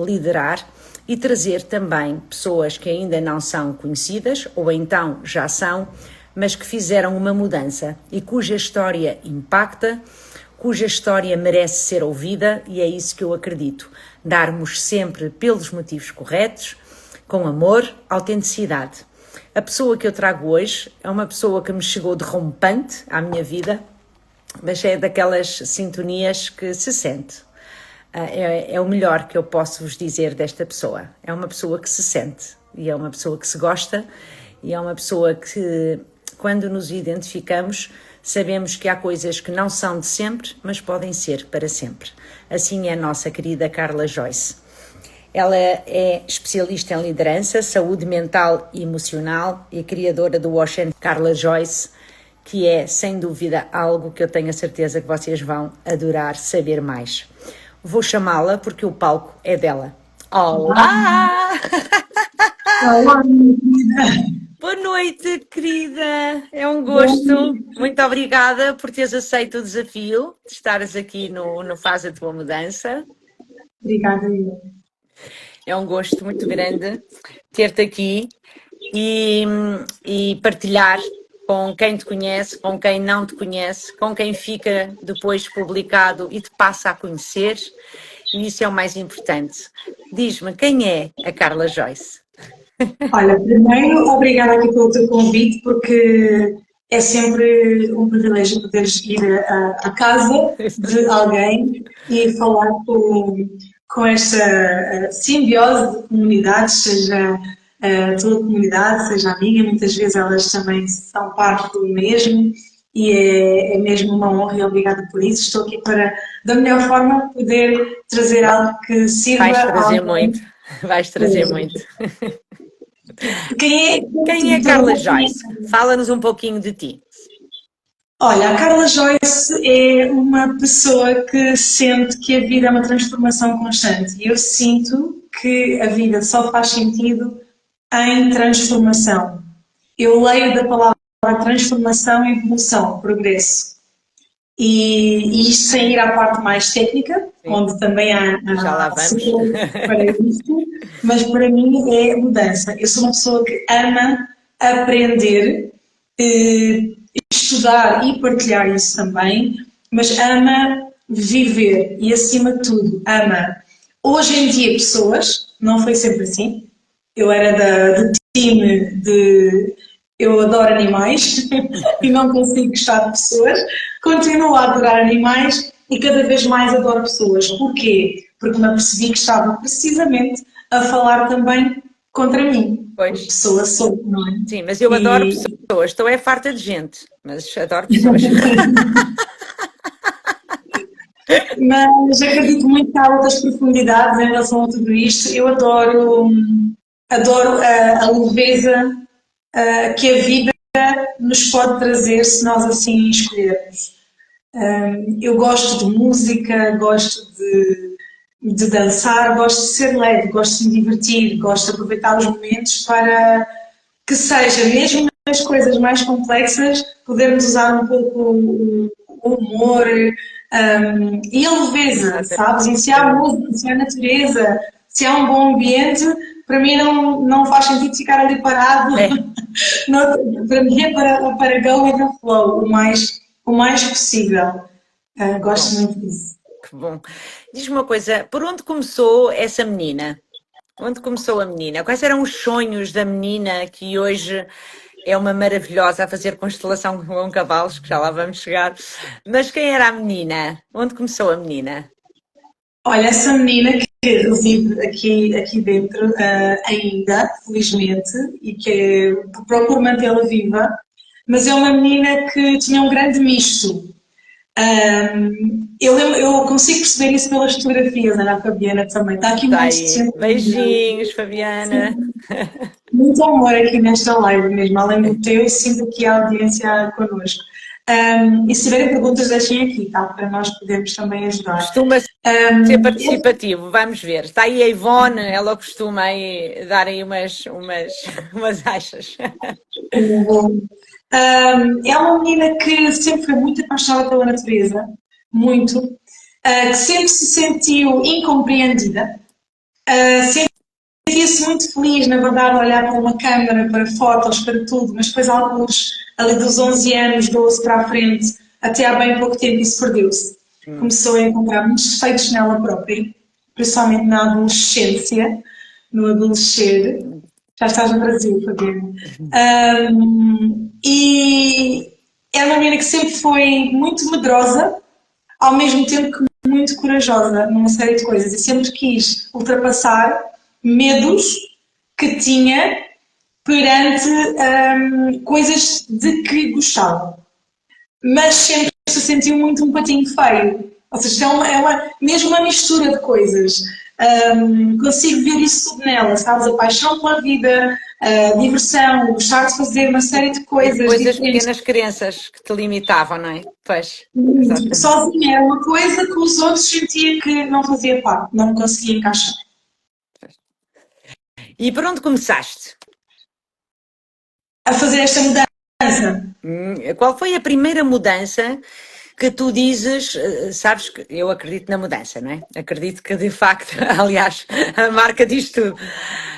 liderar e trazer também pessoas que ainda não são conhecidas ou então já são, mas que fizeram uma mudança e cuja história impacta, cuja história merece ser ouvida, e é isso que eu acredito. Darmos sempre pelos motivos corretos, com amor, autenticidade. A pessoa que eu trago hoje é uma pessoa que me chegou de rompante à minha vida, mas é daquelas sintonias que se sente. É o melhor que eu posso vos dizer desta pessoa. É uma pessoa que se sente, e é uma pessoa que se gosta, e é uma pessoa que, quando nos identificamos, sabemos que há coisas que não são de sempre, mas podem ser para sempre. Assim é a nossa querida Carla Joyce. Ela é especialista em liderança, saúde mental e emocional e criadora do Ocean Carla Joyce, que é, sem dúvida, algo que eu tenho a certeza que vocês vão adorar saber mais. Vou chamá-la porque o palco é dela. Olá! Olá, minha querida. Boa noite, querida. É um gosto. Muito obrigada por teres aceito o desafio de estares aqui no Faz a Tua Mudança. Obrigada, eu. É um gosto muito grande ter-te aqui e partilhar com quem te conhece, com quem não te conhece, com quem fica depois publicado e te passa a conhecer. E isso é o mais importante. Diz-me, quem é a Carla Joyce? Olha, primeiro, obrigada aqui pelo teu convite, porque é sempre um privilégio poderes ir à casa de alguém e falar com esta simbiose de comunidades, seja a tua comunidade, seja a minha, muitas vezes elas também são parte do mesmo e é mesmo uma honra e obrigada por isso. Estou aqui para, da melhor forma, poder trazer algo que sirva Vais a trazer alguém. muito, vais trazer muito. Quem é, Quem é Carla Joyce? Fala-nos um pouquinho de ti. Olha, a Carla Joyce é uma pessoa que sente que a vida é uma transformação constante. E eu sinto que a vida só faz sentido em transformação. Eu leio da palavra transformação, evolução, progresso. E isto sem ir à parte mais técnica, Sim. onde também Já lá há vamos. para isto, mas para mim é mudança. Eu sou uma pessoa que ama aprender, estudar e partilhar isso também, mas ama viver e, acima de tudo, ama hoje em dia pessoas. Não foi sempre assim. Eu era do time de eu adoro animais e não consigo gostar de pessoas. Continuo a adorar animais e cada vez mais adoro pessoas. Porquê? Porque me apercebi que estava precisamente a falar também contra mim. Pois. Pessoa sou, não é? Sim, mas eu adoro pessoas. Estou farta de gente, mas adoro pessoas. Mas acredito muito que há outras profundidades em relação a tudo isto. Eu adoro a leveza que a vida nos pode trazer se nós assim escolhermos. Eu gosto de música, gosto de dançar, gosto de ser leve, gosto de me divertir, gosto de aproveitar os momentos para que seja, mesmo nas coisas mais complexas, podermos usar um pouco o humor e a leveza, sabes? E se há música, se há natureza, se há um bom ambiente, para mim não faz sentido ficar ali parado. Para mim é para go with the flow, o mais possível. Gosto muito disso. Que bom. Diz-me uma coisa, por onde começou essa menina? Onde começou a menina? Quais eram os sonhos da menina que hoje é uma maravilhosa a fazer constelação com cavalos, que já lá vamos chegar. Mas quem era a menina? Onde começou a menina? Olha, essa menina que reside aqui dentro ainda, felizmente, e que procuro mantê-la viva, mas é uma menina que tinha um grande misto. Eu consigo perceber isso pelas fotografias, Ana, a Fabiana também. Está aqui Tá muito aí. Beijinhos, Fabiana. muito amor aqui nesta live mesmo, além do teu, sinto aqui a audiência connosco. E se tiverem perguntas, deixem aqui, tá? Para nós podermos também ajudar. Costuma ser participativo, vamos ver. Está aí a Ivone, ela costuma aí dar aí umas achas. É uma menina que sempre foi muito apaixonada pela natureza, muito, que sempre se sentiu incompreendida, sentia-se muito feliz, na verdade, a olhar para uma câmara, para fotos, para tudo, mas depois alguns, ali dos 11 anos, 12 para a frente, até há bem pouco tempo isso perdeu-se. Começou a encontrar muitos defeitos nela própria, principalmente na adolescência, no adolescer. Já estás no Brasil, Fabiana. E é uma menina que sempre foi muito medrosa, ao mesmo tempo que muito corajosa numa série de coisas, e sempre quis ultrapassar medos que tinha perante coisas de que gostava, mas sempre se sentiu muito um patinho feio, ou seja, mesmo uma mistura de coisas. Consigo ver isso tudo nela, sabes? A paixão pela vida, a diversão, gostar de fazer uma série de E coisas depois as diferentes. pequenas crenças que te limitavam, não é? Pois, Muito. exatamente. Sozinha era uma coisa que os outros sentia que não fazia parte, não me conseguia encaixar. E por onde começaste? A fazer esta mudança. Qual foi a primeira mudança que tu dizes, sabes que eu acredito na mudança, não é? Acredito que de facto, aliás, a marca diz tudo.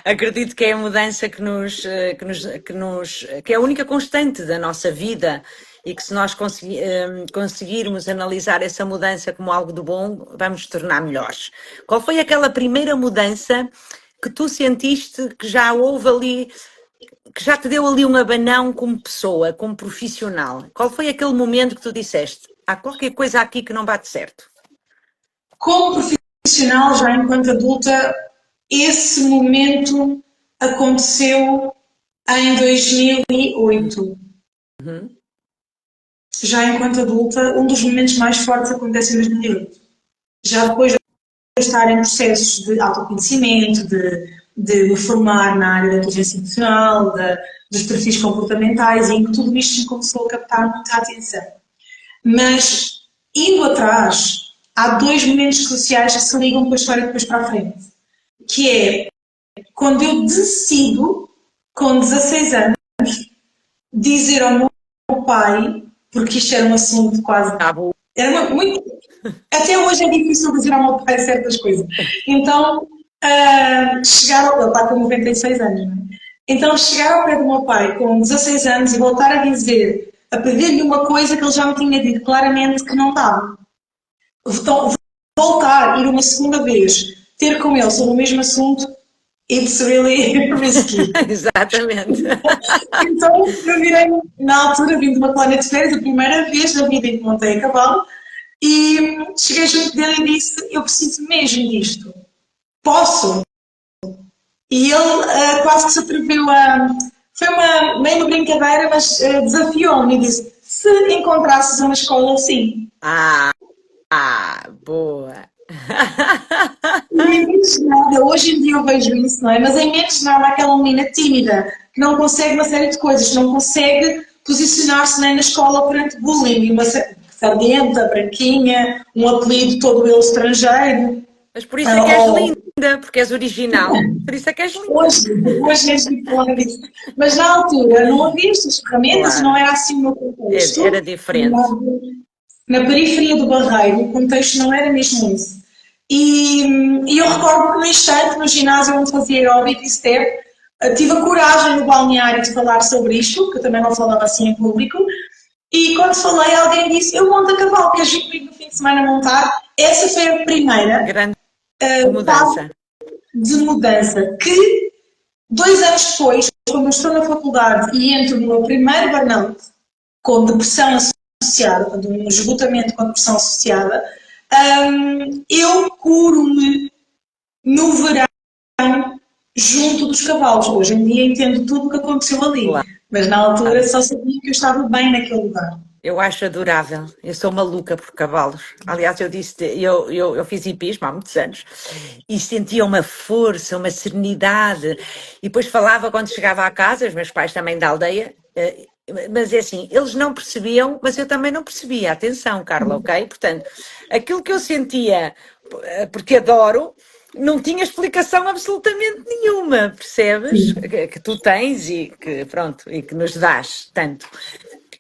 Acredito que é a mudança que é a única constante da nossa vida e que se nós conseguirmos analisar essa mudança como algo de bom, vamos nos tornar melhores. Qual foi aquela primeira mudança que tu sentiste que já houve ali, que já te deu ali um abanão como pessoa, como profissional? Qual foi aquele momento que tu disseste, há qualquer coisa aqui que não bate certo? Como profissional, já enquanto adulta, esse momento aconteceu em 2008. Já enquanto adulta, um dos momentos mais fortes acontece em 2008. Já depois de estar em processos de autoconhecimento, de me formar na área da inteligência emocional, dos perfis comportamentais, e em que tudo isto me começou a captar muita atenção. Mas, indo atrás, há dois momentos cruciais que se ligam com a história depois para a frente. Que é quando eu decido, com 16 anos, dizer ao meu pai, porque isto era um assunto quase. Era muito. Até hoje é difícil dizer ao meu pai certas coisas. Então, chegar ao. Ele está com 96 anos, não é? Então, chegar ao pé do meu pai com 16 anos e voltar a dizer, a pedir-lhe uma coisa que ele já me tinha dito claramente que não estava. Então, voltar, ir uma segunda vez, ter com ele sobre o mesmo assunto, it's really risky. Exatamente. Então, eu virei, na altura, vim de uma colónia de férias, a primeira vez na vida em que montei a cavalo, e cheguei junto dele e disse, eu preciso mesmo disto. Posso? E ele quase que se atreveu a... Foi meio uma brincadeira, mas desafiou-me e disse, se encontrasses uma escola assim. Boa. E em menos de nada, hoje em dia eu vejo isso, não é? Mas em menos de nada, aquela menina tímida, que não consegue uma série de coisas, que não consegue posicionar-se nem na escola perante bullying, uma sardenta, branquinha, um apelido todo ele estrangeiro. Mas por isso é que és linda, porque és original. Por isso é que és linda. Hoje és de falar disso. Mas na altura não havia estas ferramentas, claro. Não era assim o meu contexto. Era diferente. Na periferia do Barreiro, o contexto não era mesmo isso. E eu recordo que no instante, no ginásio onde fazia aeróbico e step, tive a coragem no balneário de falar sobre isto, que eu também não falava assim em público, e quando falei, alguém disse, eu monto a cavalo, queres vir comigo no fim de semana montar? Essa foi a primeira grande mudança. De mudança, que 2 anos depois, quando eu estou na faculdade e entro no meu primeiro burnout, com depressão associada, um esgotamento com depressão associada, eu curo-me no verão junto dos cavalos. Hoje em dia entendo tudo o que aconteceu ali, claro. Mas na altura só sabia que eu estava bem naquele lugar. Eu acho adorável, eu sou maluca por cavalos. Aliás, eu fiz hipismo há muitos anos e sentia uma força, uma serenidade. E depois falava quando chegava à casa, os meus pais também da aldeia, mas é assim, eles não percebiam, mas eu também não percebia. Atenção, Carla, ok? Portanto, aquilo que eu sentia, porque adoro, não tinha explicação absolutamente nenhuma, percebes? Que tu tens e que, pronto, e que nos dás tanto.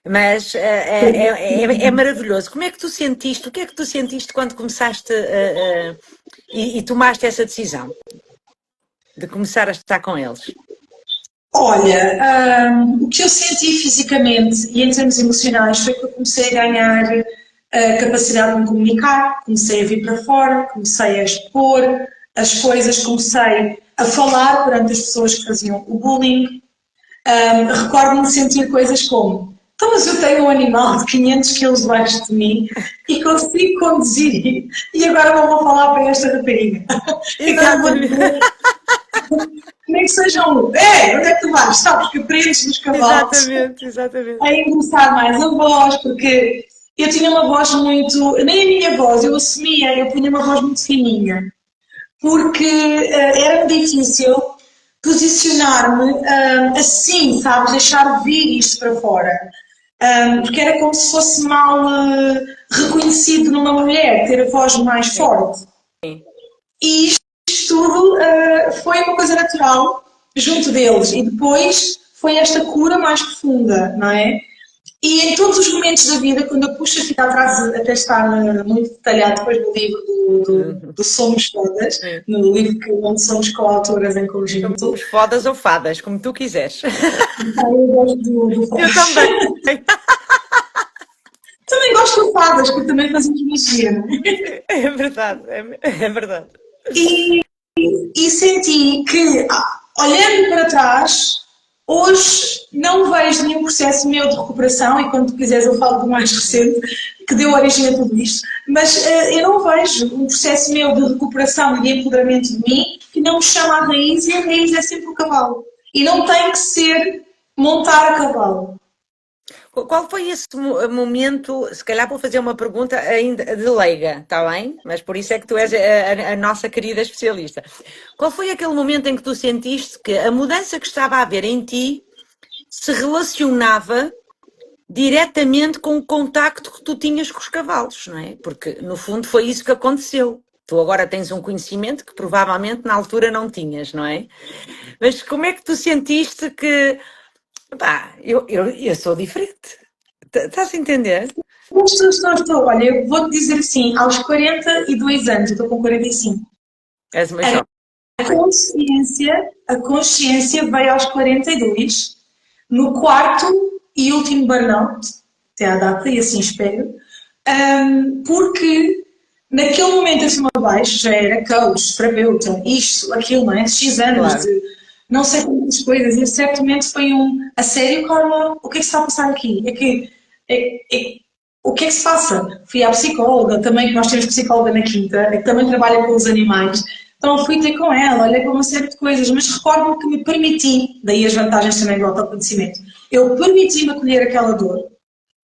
Mas é maravilhoso. Como é que tu sentiste? O que é que tu sentiste quando começaste e tomaste essa decisão? de começar a estar com eles? Olha, o que eu senti fisicamente e em termos emocionais foi que eu comecei a ganhar a capacidade de me comunicar, comecei a vir para fora, comecei a expor as coisas, comecei a falar perante as pessoas que faziam o bullying. Recordo-me de sentir coisas como: então, mas eu tenho um animal de 500 quilos debaixo de mim e consigo conduzir, e agora não vou falar para esta rapariga. E agora vou Exatamente. dizer, nem que sejam, onde é que tu vais? Sabes que aprendes nos cavalos Exatamente, exatamente. a engrossar mais a voz, porque eu tinha uma voz muito, nem a minha voz, eu assumia, eu tinha uma voz muito fininha, porque era difícil posicionar-me assim, sabes, deixar vir isto para fora. Porque era como se fosse mal reconhecido numa mulher, ter a voz mais forte. E isto tudo foi uma coisa natural junto deles. E depois foi esta cura mais profunda, não é? E em todos os momentos da vida, quando eu puxo, fica atrás, até está muito detalhado depois no livro do Somos Fodas, no livro onde somos coautoras em conjunto. Somos fodas ou fadas, como tu quiseres. Eu gosto do Fadas. Eu também. Também gosto de Fadas, porque também fazemos magia, não é? É verdade, é verdade. E senti que, olhando para trás, hoje não vejo nenhum processo meu de recuperação, e quando tu quiseres eu falo do mais recente, que deu origem a tudo isto, mas eu não vejo um processo meu de recuperação e de empoderamento de mim que não me chama à raiz, e a raiz é sempre o cavalo. E não tem que ser montar a cavalo. Qual foi esse momento? Se calhar vou fazer uma pergunta ainda de leiga, está bem? Mas por isso é que tu és a nossa querida especialista. Qual foi aquele momento em que tu sentiste que a mudança que estava a haver em ti se relacionava diretamente com o contacto que tu tinhas com os cavalos, não é? Porque no fundo foi isso que aconteceu. Tu agora tens um conhecimento que provavelmente na altura não tinhas, não é? Mas como é que tu sentiste que pá, eu sou diferente. Estás a entender? Estou. Olha, eu vou-te dizer assim, aos 42 anos, eu estou com 45. És uma jovem. A consciência veio aos 42, no quarto e último burnout, até à data, e assim espero, porque naquele momento acima abaixo já era coach, terapeuta, isto, aquilo, não é? X anos Claro. de não sei quantas coisas, e certamente foi a sério, Carla, o que é que se está a passar aqui? O que é que se passa? Fui à psicóloga, também, que nós temos psicóloga na Quinta, que também trabalha com os animais, então fui ter com ela, olhei para uma série de coisas, mas recordo-me que me permiti, daí as vantagens também do autoconhecimento, eu permiti-me acolher aquela dor,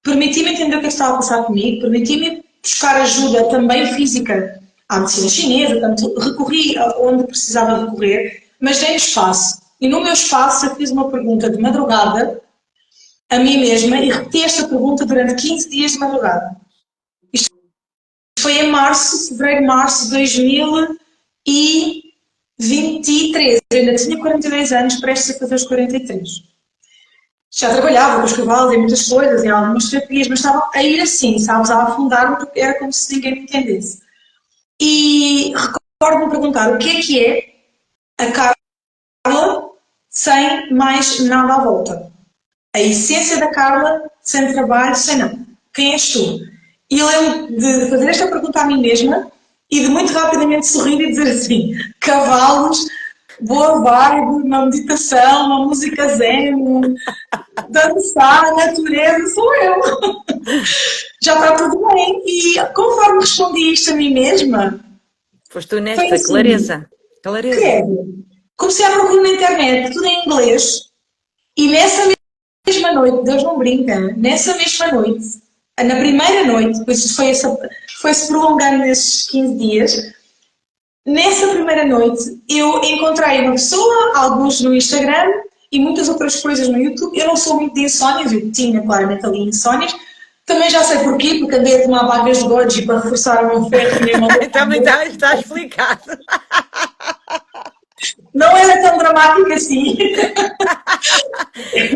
permiti-me entender o que estava a passar comigo, permiti-me buscar ajuda também física à medicina chinesa, portanto recorri onde precisava recorrer, mas dei espaço. E no meu espaço eu fiz uma pergunta de madrugada a mim mesma e repeti esta pergunta durante 15 dias de madrugada. Isto foi em fevereiro-março de 2023. Eu ainda tinha 42 anos, prestes a fazer os 43. Já trabalhava com os cavalos em muitas coisas, em algumas terapias, mas estava a ir assim, sabes, a afundar-me, porque era como se ninguém me entendesse. E recordo-me perguntar o que é a Carla sem mais nada à volta. A essência da Carla sem trabalho, sem nada. Quem és tu? E eu lembro de fazer esta pergunta a mim mesma e de muito rapidamente sorrir e dizer assim: cavalos, boa vibe, uma meditação, uma música zen, dançar, natureza, sou eu. Já está tudo bem. E conforme respondi isto a mim mesma, Foste tu nesta, assim, clareza. Comecei a procurar na internet, tudo em inglês, e nessa mesma noite, Deus não brinca, nessa mesma noite, na primeira noite, depois foi-se prolongando nesses 15 dias, nessa primeira noite eu encontrei uma pessoa, alguns no Instagram e muitas outras coisas no YouTube. Eu não sou muito de insónias, eu tinha claramente ali insónias, também já sei porquê, porque andei a tomar vagas de goji para reforçar o meu ferro. Também está explicado. Não era tão dramático assim.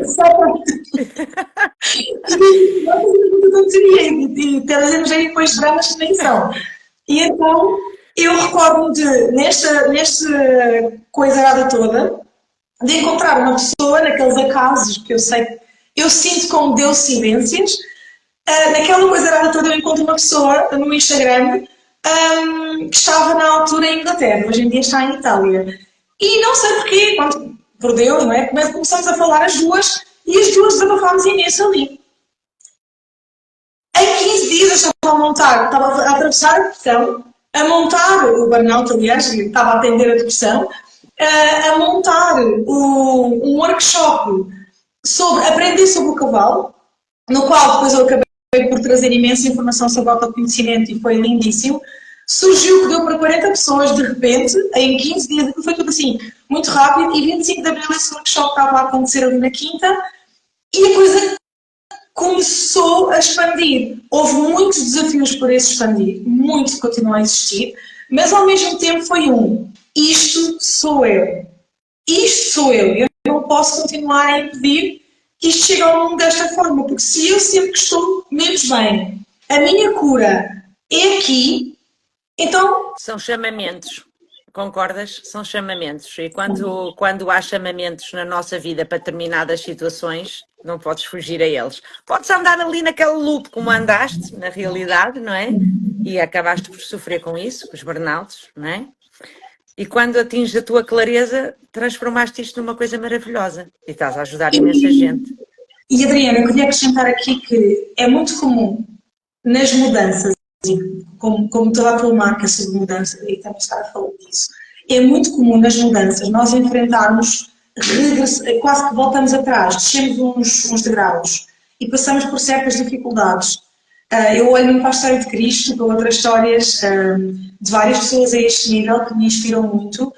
Só para... E trazemos aí depois dramas que nem são. E então Eu recordo-me nesta coisa arada toda, de encontrar uma pessoa naqueles acasos que eu sinto como Deus-cidências. Naquela coisa arada toda eu encontro uma pessoa no Instagram que estava na altura em Inglaterra, hoje em dia está em Itália. E não sei porquê, por Deus, não é? Começamos a falar as duas e as duas desabafámos imenso ali. Em 15 dias eu estava a atravessar a depressão, a montar o burnout, aliás, estava a atender a depressão, a montar um workshop sobre aprender sobre o cavalo, no qual depois eu acabei por trazer imensa informação sobre autoconhecimento e foi lindíssimo. Surgiu que deu para 40 pessoas de repente, em 15 dias, foi tudo assim, muito rápido, e 25 de abril esse workshop estava a acontecer ali na quinta, e a coisa começou a expandir. Houve muitos desafios para esse expandir, muitos continuam a existir, mas ao mesmo tempo foi isto sou eu. Isto sou eu. Eu não posso continuar a impedir que isto chegue ao mundo desta forma, porque se eu sempre que estou menos bem, a minha cura é aqui, então... São chamamentos. Concordas? São chamamentos. E quando há chamamentos na nossa vida para determinadas situações, não podes fugir a eles. Podes andar ali naquele loop como andaste, na realidade, não é? E acabaste por sofrer com isso, com os burnouts, não é? E quando atinges a tua clareza, transformaste isto numa coisa maravilhosa. E estás a ajudar imensa gente. E Adriana, eu queria acrescentar aqui que é muito comum nas mudanças, como toda a tua marca sobre mudança, e também está a falar disso, é muito comum nas mudanças nós enfrentarmos, quase que voltamos atrás, descemos uns degraus e passamos por certas dificuldades. Eu olho para a história de Cristo, para outras histórias de várias pessoas a este nível que me inspiram muito,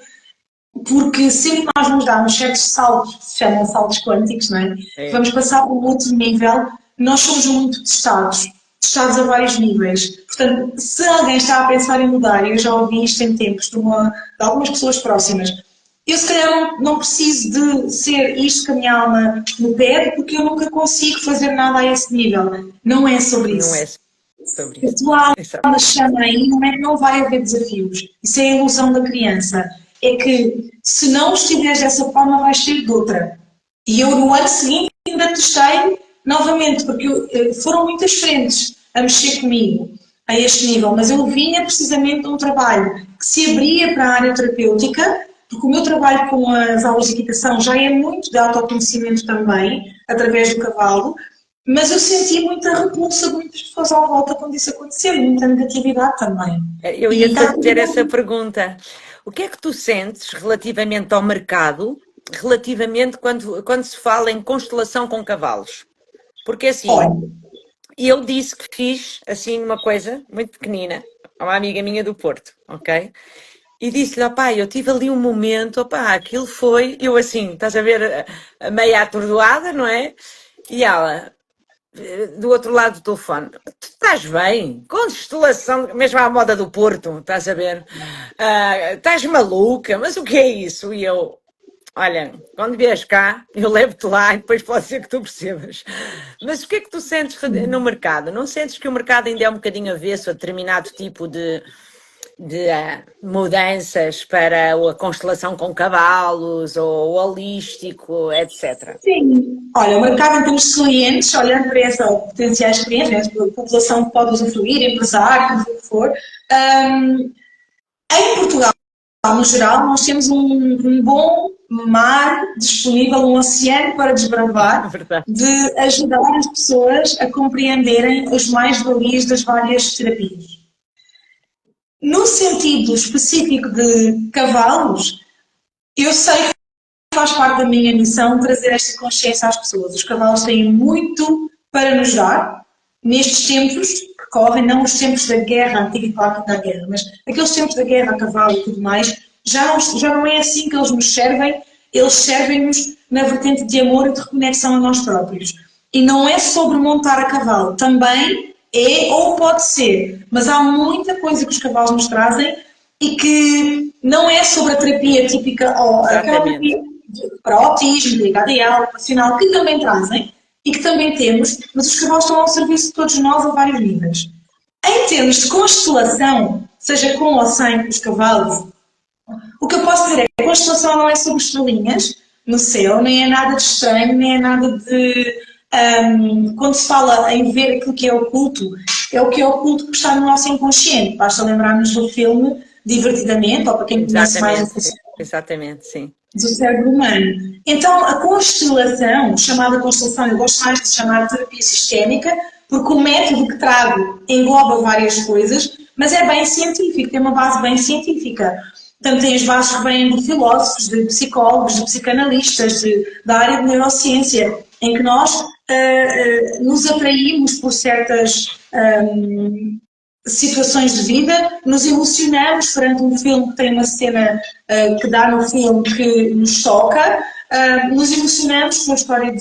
porque sempre que nós nos damos certos saltos, que se chamam saltos quânticos, não é? Vamos passar para um outro nível, nós somos muito testados a vários níveis. Portanto, se alguém está a pensar em mudar, eu já ouvi isto em tempos de algumas pessoas próximas, eu se calhar não preciso de ser isto que a minha alma me pede, porque eu nunca consigo fazer nada a esse nível. Não é sobre isso. Não é sobre isso. A tua alma chama aí, não é que não vai haver desafios. Isso é a ilusão da criança. É que se não estiveres dessa forma, vais ser de outra. E eu no ano seguinte ainda testei novamente, porque foram muitas frentes a mexer comigo a este nível, mas eu vinha precisamente de um trabalho que se abria para a área terapêutica, porque o meu trabalho com as aulas de equitação já é muito de autoconhecimento também, através do cavalo, mas eu senti muita repulsa de muitas pessoas à volta quando isso aconteceu, muita negatividade também. Eu ia fazer essa pergunta. O que é que tu sentes relativamente ao mercado, relativamente quando se fala em constelação com cavalos? Porque assim, eu disse que fiz assim uma coisa muito pequenina a uma amiga minha do Porto, ok? E disse-lhe, opá, eu tive ali um momento, opá, aquilo foi, eu assim, estás a ver, meio atordoada, não é? E ela, do outro lado do telefone, tu estás bem? Constelação, mesmo à moda do Porto, estás a ver? Estás maluca, mas o que é isso? E eu, olha, quando vies cá, eu levo-te lá e depois pode ser que tu percebas. Mas o que é que tu sentes no mercado? Não sentes que o mercado ainda é um bocadinho avesso a determinado tipo de mudanças para a constelação com cavalos ou holístico, etc. Sim. Olha, o mercado em termos de clientes, olhando para essa potenciais clientes, a população que pode usufruir, empresários, o que for, em Portugal, no geral, nós temos um bom mar disponível, um oceano para desbravar, de ajudar as pessoas a compreenderem as mais-valias das várias terapias. No sentido específico de cavalos, eu sei que faz parte da minha missão trazer esta consciência às pessoas. Os cavalos têm muito para nos dar nestes tempos que correm, não os tempos da guerra, antiga parte da guerra, mas aqueles tempos da guerra a cavalo e tudo mais, já não é assim que eles nos servem, eles servem-nos na vertente de amor e de reconexão a nós próprios. E não é sobre montar a cavalo, também é ou pode ser, mas há muita coisa que os cavalos nos trazem e que não é sobre a terapia típica ou aquela terapia para autismo, ligada à ocupacional, que também trazem e que também temos, mas os cavalos estão ao serviço de todos nós a vários níveis. Em termos de constelação, seja com ou sem os cavalos, o que eu posso dizer é que a constelação não é sobre estrelinhas no céu, nem é nada de estranho, nem é nada de... quando se fala em ver aquilo que é oculto, é o que é oculto que está no nosso inconsciente. Basta lembrar-nos do filme Divertidamente, ou para quem conhece mais o conceito. Exatamente, sim. Do cérebro humano. Então, a constelação, chamada constelação, eu gosto mais de se chamar terapia sistémica, porque o método que trago engloba várias coisas, mas é bem científico, tem uma base bem científica. Portanto, tem as bases que vêm de filósofos, de psicólogos, de psicanalistas, da área de neurociência, em que nós nos atraímos por certas situações de vida, nos emocionamos perante um filme que tem uma cena que dá no filme que nos toca, nos emocionamos com a história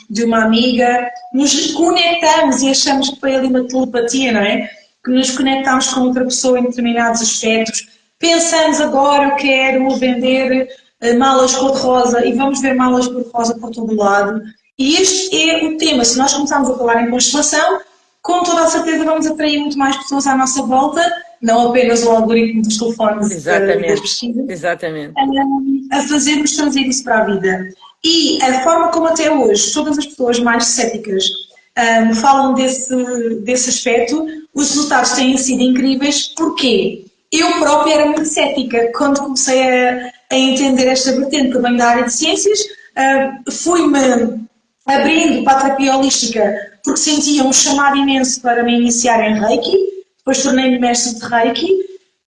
de uma amiga, nos conectamos e achamos que foi ali uma telepatia, não é? Que nos conectamos com outra pessoa em determinados aspectos. Pensamos agora, eu quero vender malas cor-de-rosa e vamos ver malas cor-de-rosa por todo o lado. E este é o tema. Se nós começarmos a falar em constelação, com toda a certeza vamos atrair muito mais pessoas à nossa volta, não apenas o algoritmo dos telefones das pesquisas, exatamente. A fazer-nos trazer isso para a vida. E a forma como até hoje todas as pessoas mais céticas falam desse aspecto, os resultados têm sido incríveis. Porquê? Eu própria era muito cética quando comecei a entender esta vertente, que eu venho da área de ciências, fui-me abrindo para a terapia holística porque sentia um chamado imenso para me iniciar em Reiki, depois tornei-me mestre de Reiki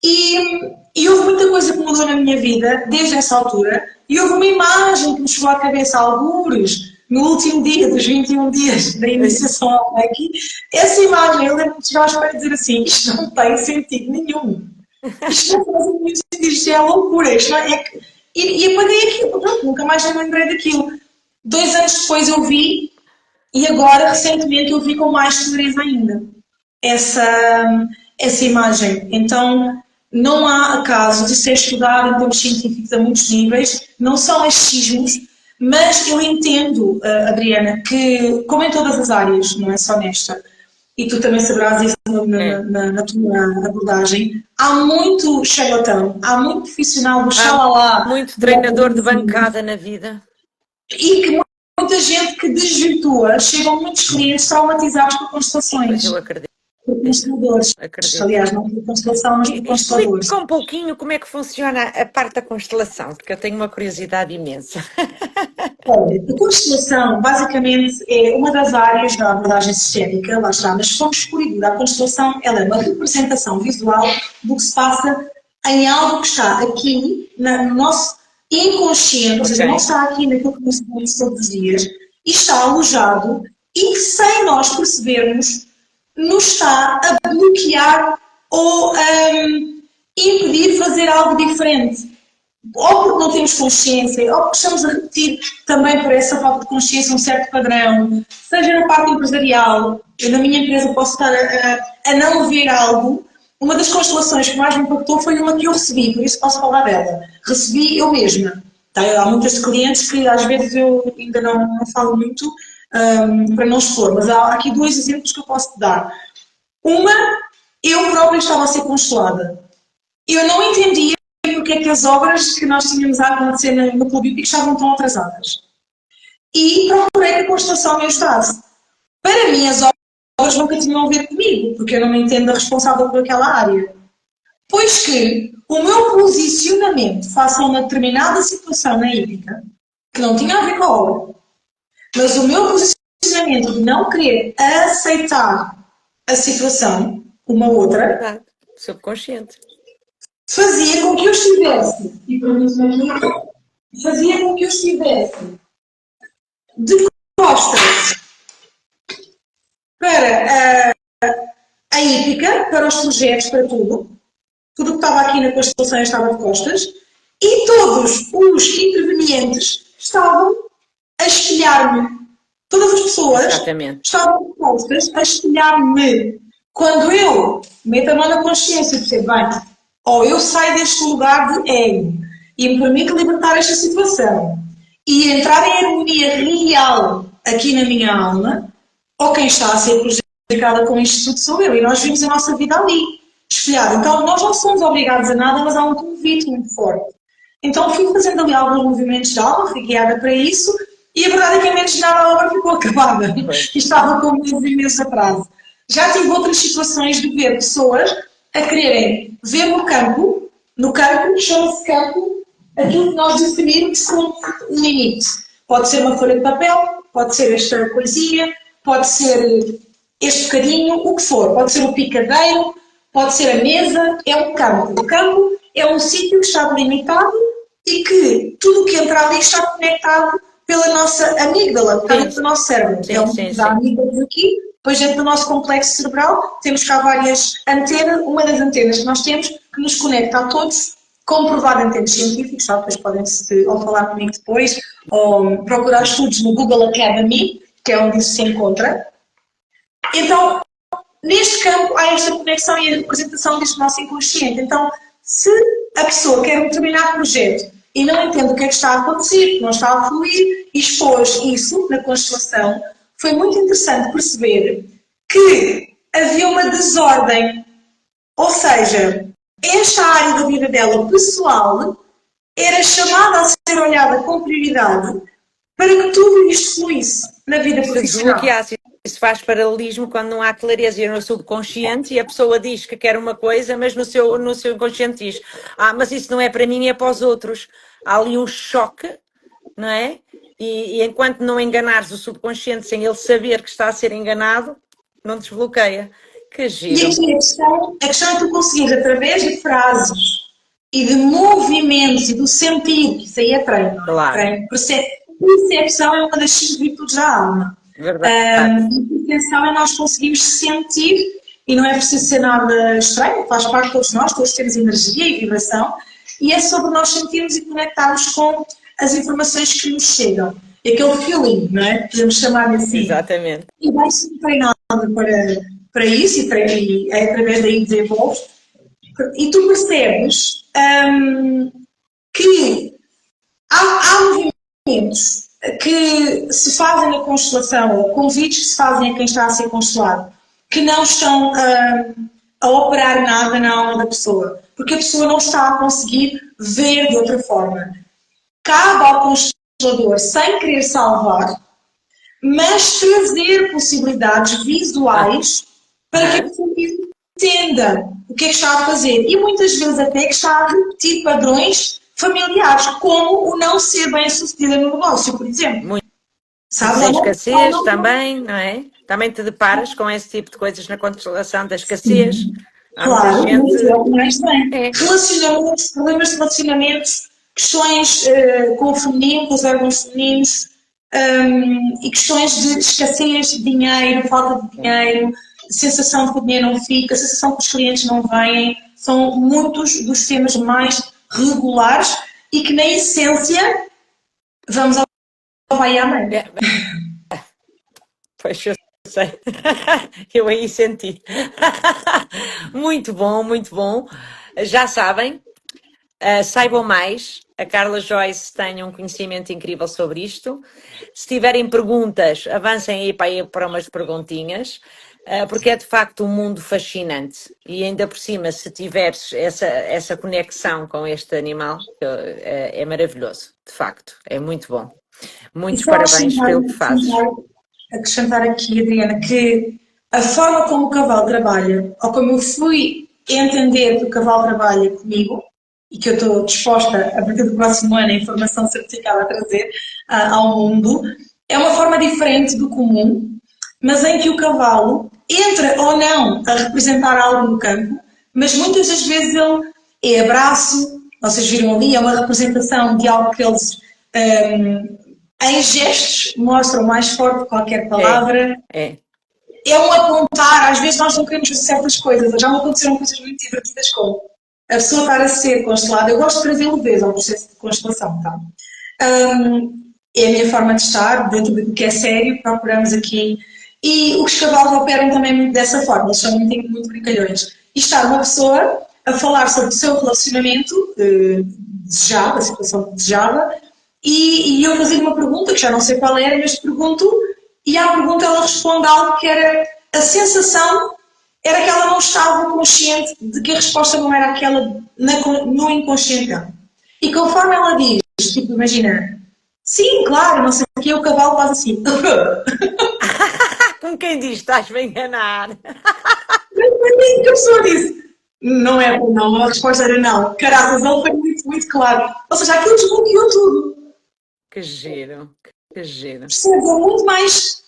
e houve muita coisa que mudou na minha vida desde essa altura e houve uma imagem que me chegou à cabeça algures no último dia dos 21 dias da iniciação ao Reiki. Essa imagem, eu lembro-me de chegar aos pés e dizer assim, isto não tem sentido nenhum. Isto não faz nenhum sentido, isto é loucura. Isto não é... E apaguei aquilo, pronto, nunca mais me lembrei daquilo. 2 anos depois eu vi, e agora, recentemente, eu vi com mais clareza ainda essa imagem. Então, não há acaso de ser estudado em termos científicos a muitos níveis, não são achismos, mas eu entendo, Adriana, que, como em todas as áreas, não é só nesta, e tu também saberás isso na tua abordagem, há muito charlatão, há muito profissional do xalala. Há muito treinador de bancada na vida. E que muita gente que desvirtua, chegam muitos clientes traumatizados por constelações. Eu acredito. Por consteladores. Aliás, não por constelação, mas por consteladores. Explica um pouquinho como é que funciona a parte da constelação, porque eu tenho uma curiosidade imensa. Olha, a constelação, basicamente, é uma das áreas da abordagem sistémica, lá está, mas fomos por e a constelação, ela é uma representação visual do que se passa em algo que está aqui no nosso inconsciente, ou seja, não está aqui naquilo que nós todos os dias, e está alojado e que, sem nós percebermos, nos está a bloquear ou a impedir de fazer algo diferente. Ou porque não temos consciência, ou porque estamos a repetir também por essa falta de consciência um certo padrão, seja na parte empresarial. Eu na minha empresa posso estar a não ver algo. Uma das constelações que mais me impactou foi uma que eu recebi, por isso posso falar dela. Recebi eu mesma. Tá? Há muitas clientes que às vezes eu ainda não falo muito para não expor, mas há aqui 2 exemplos que eu posso te dar. Uma, eu própria estava a ser constelada. Eu não entendia porque é que as obras que nós tínhamos a acontecer no Clube Hípico estavam tão atrasadas. E procurei que a constelação me ajudasse. Para mim, as obras nunca tinham a ver comigo, porque eu não me entendo responsável por aquela área. Pois que o meu posicionamento face a uma determinada situação na hípica, que não tinha a ver com a obra, mas o meu posicionamento de não querer aceitar a situação, uma outra, subconsciente, fazia com que eu estivesse, e para mim fazia com que eu estivesse de costas para a hípica, para os projetos, para tudo. Tudo que estava aqui na constelação estava de costas. E todos os intervenientes estavam a espelhar-me. Todas as pessoas estavam de costas a espelhar-me. Quando eu meto a mão na consciência e percebo, bem, ou eu saio deste lugar de ego e me permito libertar esta situação e entrar em harmonia real aqui na minha alma, ou quem está a ser implicada com isto tudo sou eu, e nós vimos a nossa vida ali, espelhada. Então, nós não somos obrigados a nada, mas há um convite muito forte. Então, fui fazendo ali alguns movimentos de alma, fui guiada para isso, e a verdade é que em menos de nada a obra ficou acabada. E estava com meses e meses atraso. Já tive outras situações de ver pessoas a quererem ver no campo, chama-se campo, aquilo que nós definimos como um limite. Pode ser uma folha de papel, pode ser esta coisinha, pode ser este bocadinho, o que for. Pode ser o picadeiro, pode ser a mesa, é um campo. O campo é um sítio que está delimitado e que tudo o que entra ali está conectado pela nossa amígdala, que está dentro do nosso cérebro. É um tipo de amígdalas aqui, depois dentro do nosso complexo cerebral temos cá várias antenas, uma das antenas que nós temos que nos conecta a todos, comprovado em termos científicos, depois podem ou falar comigo depois, ou procurar estudos no Google Academy, que é onde isso se encontra. Então, neste campo há esta conexão e a representação deste nosso inconsciente. Então, se a pessoa quer um determinado projeto e não entende o que é que está a acontecer, não está a fluir, e expôs isso na constelação, foi muito interessante perceber que havia uma desordem. Ou seja, esta área da vida dela pessoal era chamada a ser olhada com prioridade para que tudo isto fluísse na vida profissional. Isso faz paralelismo quando não há clareza no subconsciente e a pessoa diz que quer uma coisa, mas no seu inconsciente diz: mas isso não é para mim, é para os outros. Há ali um choque, não é? E enquanto não enganares o subconsciente sem ele saber que está a ser enganado, não desbloqueia. Que giro. E aqui a questão é tu conseguires, através de frases e de movimentos e do sentido, que isso aí é treino. Claro. Treino. Percepção é uma das 5 virtudes da alma. Verdade. E percepção é nós conseguimos sentir, e não é preciso ser nada estranho, faz parte de todos nós, todos temos energia e vibração, e é sobre nós sentirmos e conectarmos com as informações que nos chegam. Aquele feeling, não é? Podemos chamar assim. Exatamente. E vai ser treinado para isso, e é através daí desenvolves. E tu percebes que há movimentos que se fazem na constelação, ou convites que se fazem a quem está a ser constelado, que não estão a operar nada na alma da pessoa, porque a pessoa não está a conseguir ver de outra forma. Cabe ao constelador, sem querer salvar, mas trazer possibilidades visuais para que a pessoa entenda o que é que está a fazer. E muitas vezes até que está a repetir padrões familiares, como o não ser bem sucedida no negócio, por exemplo. Muito. Sabe? A escassez também, não é? Também te deparas com esse tipo de coisas na constelação da escassez. Claro, mais bem. Relacionamentos, problemas de relacionamentos, questões com o feminino, com os órgãos femininos, e questões de escassez de dinheiro, falta de dinheiro, sensação de que o dinheiro não fica, sensação que os clientes não vêm, são muitos dos temas mais regulares e que na essência vamos ao vai e à mãe. Pois eu sei, eu aí senti. Muito bom, muito bom. Já sabem, saibam mais. A Carla Joyce tem um conhecimento incrível sobre isto. Se tiverem perguntas, avancem aí para umas perguntinhas, porque é de facto um mundo fascinante. E ainda por cima, se tiveres essa conexão com este animal, é maravilhoso, de facto, é muito bom. Muitos parabéns pelo que fazes. Acrescentar aqui, Adriana, que a forma como o cavalo trabalha, ou como eu fui entender que o cavalo trabalha comigo, e que eu estou disposta, a partir do próximo ano, a informação certificada a trazer ao mundo, é uma forma diferente do comum, mas em que o cavalo entra ou não a representar algo no campo, mas muitas das vezes ele é abraço, vocês viram ali, é uma representação de algo que eles, em gestos, mostram mais forte que qualquer palavra. É um apontar, às vezes nós não queremos fazer certas coisas, já me aconteceram coisas muito divertidas como a pessoa estar a ser constelada. Eu gosto de trazer leveza ao processo de constelação, tá? É a minha forma de estar, dentro do que é sério, procuramos aqui. E os cavalos operam também muito dessa forma, eles são muito brincalhões. E estar uma pessoa a falar sobre o seu relacionamento desejado, a situação desejada, e eu fazer uma pergunta, que já não sei qual era, mas pergunto, e à pergunta ela responde algo que era a sensação era que ela não estava consciente de que a resposta não era aquela no inconsciente dela. E conforme ela diz, tipo, imagina, sim, claro, não sei o que, o cavalo faz assim. Com quem diz, estás-me a enganar. Que a pessoa disse, não é não, a resposta era não. Caraças, ele foi muito, muito claro. Ou seja, aquilo desbloqueou tudo. Que giro, que giro. Percebes? É muito mais.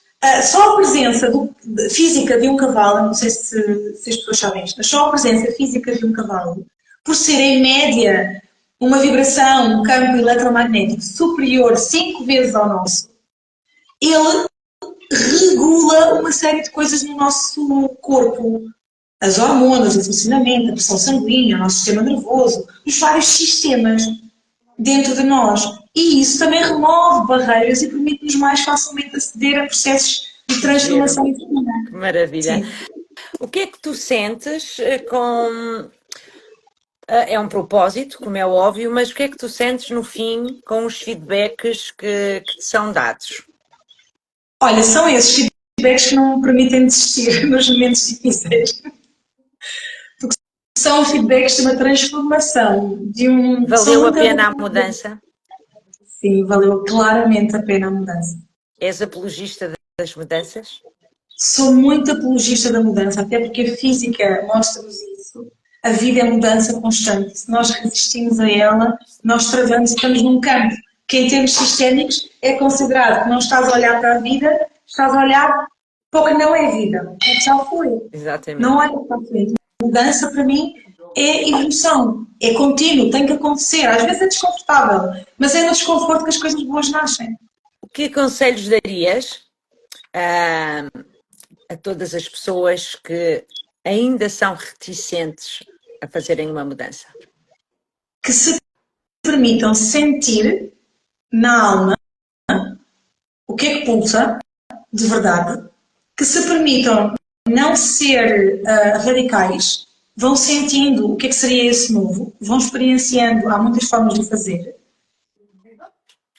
Só a presença física de um cavalo, não sei se as pessoas sabem isto, mas só a presença física de um cavalo, por ser em média uma vibração, um campo eletromagnético superior 5 vezes ao nosso, ele regula uma série de coisas no nosso corpo. As hormonas, o funcionamento, a pressão sanguínea, o nosso sistema nervoso, os vários sistemas dentro de nós. E isso também remove barreiras e permite-nos mais facilmente aceder a processos de transformação interna. Que maravilha. Sim. O que é que tu sentes com... É um propósito, como é óbvio, mas o que é que tu sentes no fim com os feedbacks que te são dados? Olha, são esses feedbacks que não me permitem desistir nos momentos difíceis. Porque são feedbacks de uma transformação, de um... Valeu a pena a mudança? Sim, valeu claramente a pena a mudança. És apologista das mudanças? Sou muito apologista da mudança, até porque a física mostra-nos isso. A vida é mudança constante. Se nós resistimos a ela, nós travamos e estamos num campo que, em termos sistémicos, é considerado que não estás a olhar para a vida, estás a olhar para o que não é vida, o que já foi. Exatamente. Não olha para a frente. Mudança, para mim, é evolução, é contínuo, tem que acontecer. Às vezes é desconfortável, mas é no desconforto que as coisas boas nascem. Que conselhos darias a todas as pessoas que ainda são reticentes a fazerem uma mudança? Que se permitam sentir na alma o que é que pulsa, de verdade, que se permitam não ser radicais, vão sentindo o que é que seria esse novo, vão experienciando, há muitas formas de fazer.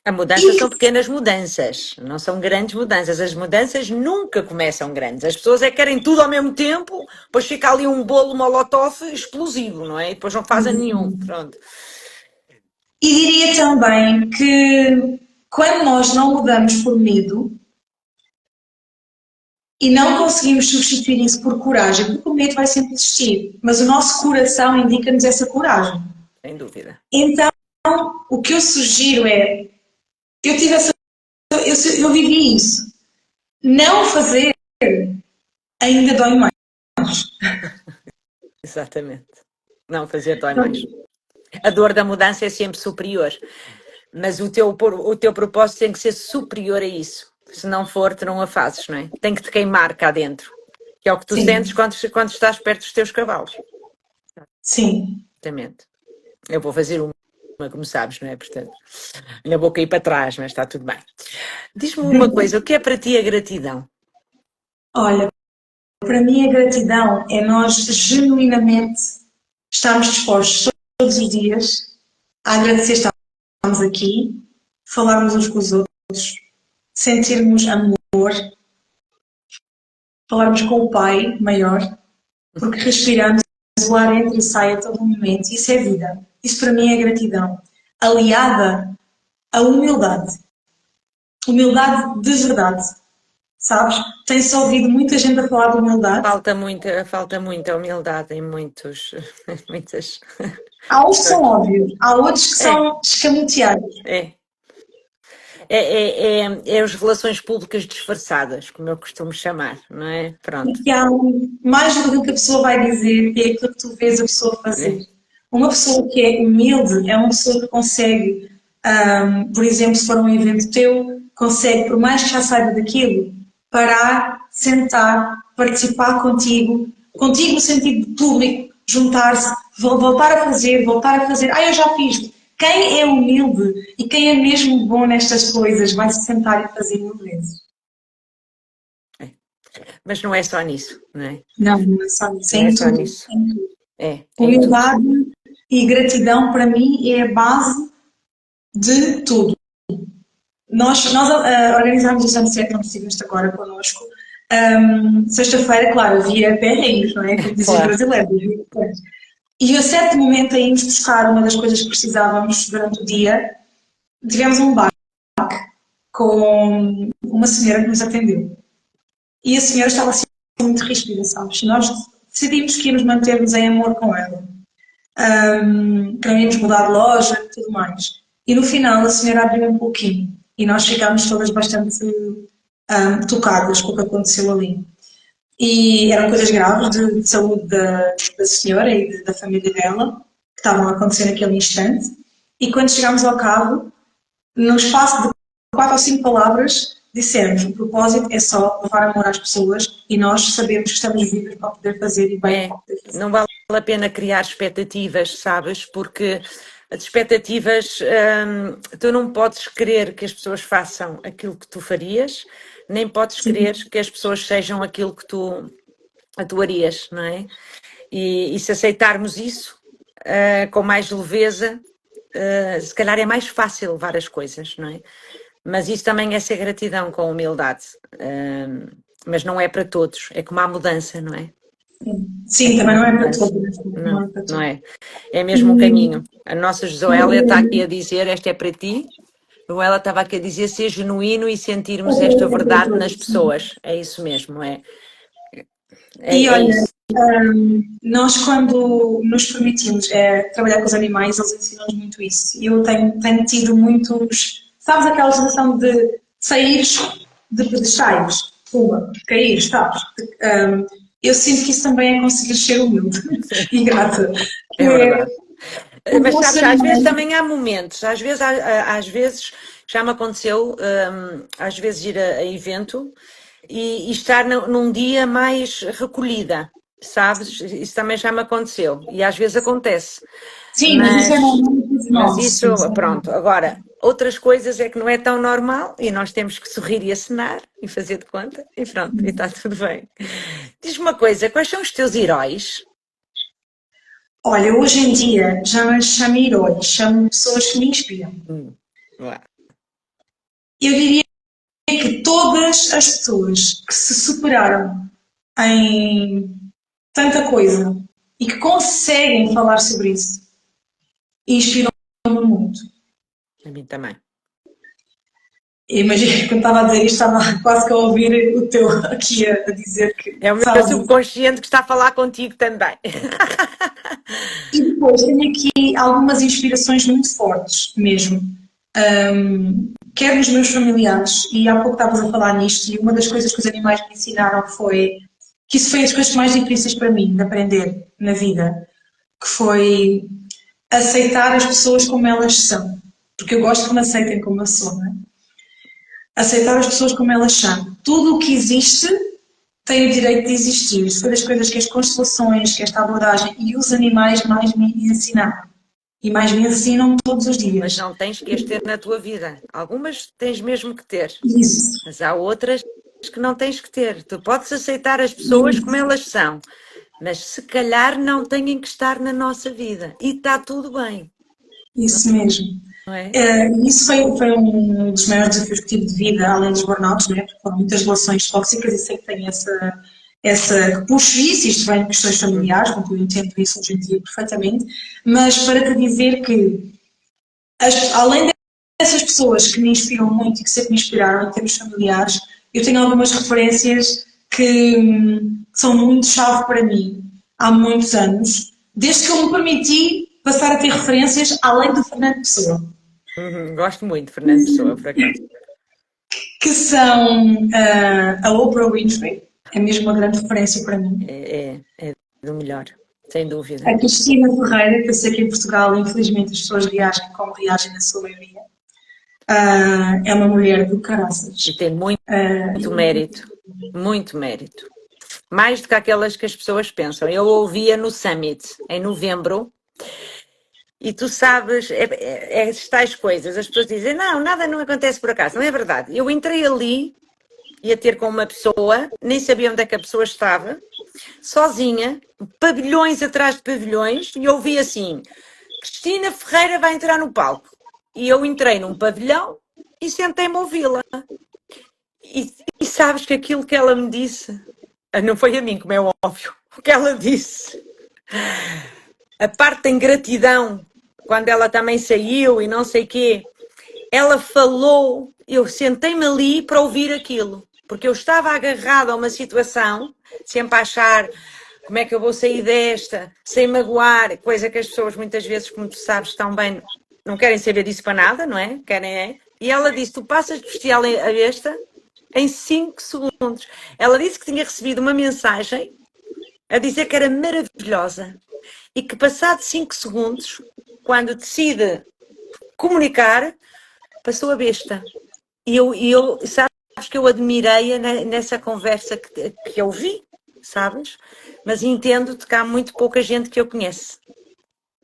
A mudança são pequenas mudanças, não são grandes mudanças. As mudanças nunca começam grandes. As pessoas é que querem tudo ao mesmo tempo, depois fica ali um bolo molotov explosivo, não é? E depois não fazem nenhum. Pronto. E diria também que quando nós não mudamos por medo e não conseguimos substituir isso por coragem, porque o medo vai sempre existir, mas o nosso coração indica-nos essa coragem. Sem dúvida. Então, o que eu sugiro é, eu vivi isso. Não fazer ainda dói mais. Exatamente. Não fazer dói mais. A dor da mudança é sempre superior, mas o teu propósito tem que ser superior a isso. Se não for, tu não a fazes, não é? Tem que te queimar cá dentro, que é o que tu sentes quando estás perto dos teus cavalos. Sim. Exatamente. Eu vou fazer uma, como sabes, não é? Portanto, ainda vou cair para trás, mas está tudo bem. Diz-me uma coisa, o que é para ti a gratidão? Olha, para mim a gratidão é nós genuinamente estarmos dispostos todos os dias a agradecer estarmos aqui, falarmos uns com os outros, sentirmos amor, falarmos com o Pai maior, porque respiramos, o ar entra e sai a todo momento. Isso é vida. Isso para mim é gratidão. Aliada à humildade. Humildade de verdade. Sabes? Tem-se ouvido muita gente a falar de humildade. Falta muita humildade em muitas... Há uns que são óbvios, há outros que são escamoteados. É as relações públicas disfarçadas, como eu costumo chamar, não é? Pronto. E que há mais do que a pessoa vai dizer, é aquilo que tu vês a pessoa fazer. Uma pessoa que é humilde é uma pessoa que consegue, por exemplo, se for um evento teu, consegue, por mais que já saiba daquilo, parar, sentar, participar contigo no sentido de público, juntar-se, voltar a fazer, eu já fiz. Quem é humilde e quem é mesmo bom nestas coisas vai se sentar e fazer mil vezes. Mas não é só nisso, não é? Não é só nisso. Não é só nisso. Humildade e gratidão para mim é a base de tudo. Nós organizámos a Jam Set, não precisamos agora connosco, Sexta-feira, claro, havia perrengues, não é? Como dizem os Claro. brasileiros. E a certo momento, a irmos buscar uma das coisas que precisávamos durante o dia, tivemos um bar com uma senhora que nos atendeu. E a senhora estava assim muito ríspida, sabes? Nós decidimos que íamos manter-nos em amor com ela. Que não íamos mudar de loja e tudo mais. E no final a senhora abriu um pouquinho e nós ficámos todas bastante tocadas com o que aconteceu ali. E eram coisas graves de saúde da senhora e da família dela que estavam a acontecer naquele instante. E quando chegámos ao cabo, no espaço de 4 ou 5 palavras, dissemos: o propósito é só levar amor às pessoas e nós sabemos que estamos vivos para poder fazer e bem para poder fazer. Não vale a pena criar expectativas, sabes? Porque as expectativas, tu não podes querer que as pessoas façam aquilo que tu farias, nem podes Sim, querer que as pessoas sejam aquilo que tu atuarias, não é? E se aceitarmos isso, com mais leveza, se calhar é mais fácil levar as coisas, não é? Mas isso também é ser gratidão com humildade. Mas não é para todos, é como a mudança, não é? É sim, também como a não é para mudança. todos. Não Não, é para não todos. é. É mesmo um E, caminho. A nossa Josélia está aqui a dizer, esta é para ti. Ela estava aqui a dizer ser genuíno e sentirmos esta é para verdade nas todos, sim. pessoas. É isso mesmo, E é olha, isso. nós quando nos permitimos trabalhar com os animais, eles ensinam-nos muito isso. E eu tenho tido muitos, sabes aquela sensação de saíres de pedestais, puma, cair, sabes? Eu sinto que isso também é conseguir ser humilde e grata. É É, verdade. os Mas nossos sabes, às vezes animais, também há momentos, às vezes já me aconteceu, às vezes ir a evento e estar num dia mais recolhida, sabes? Isso também já me aconteceu e às vezes acontece. sim, mas isso é Mas, normal em todos mas nós, isso, sim, isso é normal. pronto. Agora, outras coisas é que não é tão normal e nós temos que sorrir e acenar e fazer de conta e pronto, e está tudo bem. Diz-me uma coisa, quais são os teus heróis? Olha, hoje em dia já não chamo heróis, chamo pessoas que me inspiram. Vá. Eu diria que todas as pessoas que se superaram em tanta coisa e que conseguem falar sobre isso inspiram-me muito. A mim também. Imagina que quando estava a dizer isto, estava quase que a ouvir o teu aqui a dizer que É o meu sabes isso. subconsciente que está a falar contigo também. E depois tenho aqui algumas inspirações muito fortes mesmo. Quer nos meus familiares, e há pouco estavas a falar nisto, e uma das coisas que os animais me ensinaram foi que isso foi as coisas mais difíceis para mim de aprender na vida, que foi aceitar as pessoas como elas são. Porque eu gosto que me aceitem como eu sou, não é? Aceitar as pessoas como elas são. Tudo o que existe tem o direito de existir. Isso foi das coisas que as constelações, que esta abordagem e os animais mais me ensinaram. E mais me ensinam todos os Mas dias. não tens que as ter na tua vida. Algumas tens mesmo que ter. Isso, Mas há outras que não tens que ter. Tu podes aceitar as pessoas como elas são. Mas se calhar não têm que estar na nossa vida. E está tudo bem, isso mesmo. não é? Isso foi um dos maiores desafios que tive de vida, além dos burnouts, né? Porque foram muitas relações tóxicas e sei que tenho que puxo isso, isto vem de questões familiares, portanto eu entendo isso hoje em dia perfeitamente, mas para te dizer que, além dessas pessoas que me inspiram muito e que sempre me inspiraram em termos familiares, eu tenho algumas referências que são muito chave para mim há muitos anos, desde que eu me permiti passar a ter referências além do Fernando Pessoa. Gosto muito de Fernando Pessoa, por acaso. Que são a Oprah Winfrey, é mesmo uma grande referência para mim. É do melhor, sem dúvida. A Cristina Ferreira, que eu sei que em Portugal, infelizmente, as pessoas reagem como reagem na sua maioria. É uma mulher do caraças. E tem muito mérito. Muito mérito. Mais do que aquelas que as pessoas pensam. Eu ouvia no Summit, em novembro, e tu sabes, as tais coisas, as pessoas dizem, não, nada não acontece por acaso, não é verdade. Eu entrei ali, ia ter com uma pessoa, nem sabia onde é que a pessoa estava, sozinha, pavilhões atrás de pavilhões, e ouvi assim, Cristina Ferreira vai entrar no palco. E eu entrei num pavilhão e sentei-me a ouvi-la. E sabes que aquilo que ela me disse, não foi a mim, como é óbvio, o que ela disse, a parte da ingratidão, quando ela também saiu e não sei quê, ela falou, eu sentei-me ali para ouvir aquilo, porque eu estava agarrada a uma situação, sempre a achar como é que eu vou sair desta, sem magoar, coisa que as pessoas muitas vezes, como tu sabes, estão bem, não querem saber disso para nada, não é? Querem é. E ela disse, tu passas de bestial a besta em 5 segundos. Ela disse que tinha recebido uma mensagem a dizer que era maravilhosa e que passado 5 segundos, quando decide comunicar, passou a besta. E eu sabes que eu admirei-a nessa conversa que eu vi, sabes? Mas entendo-te que há muito pouca gente que eu conhece.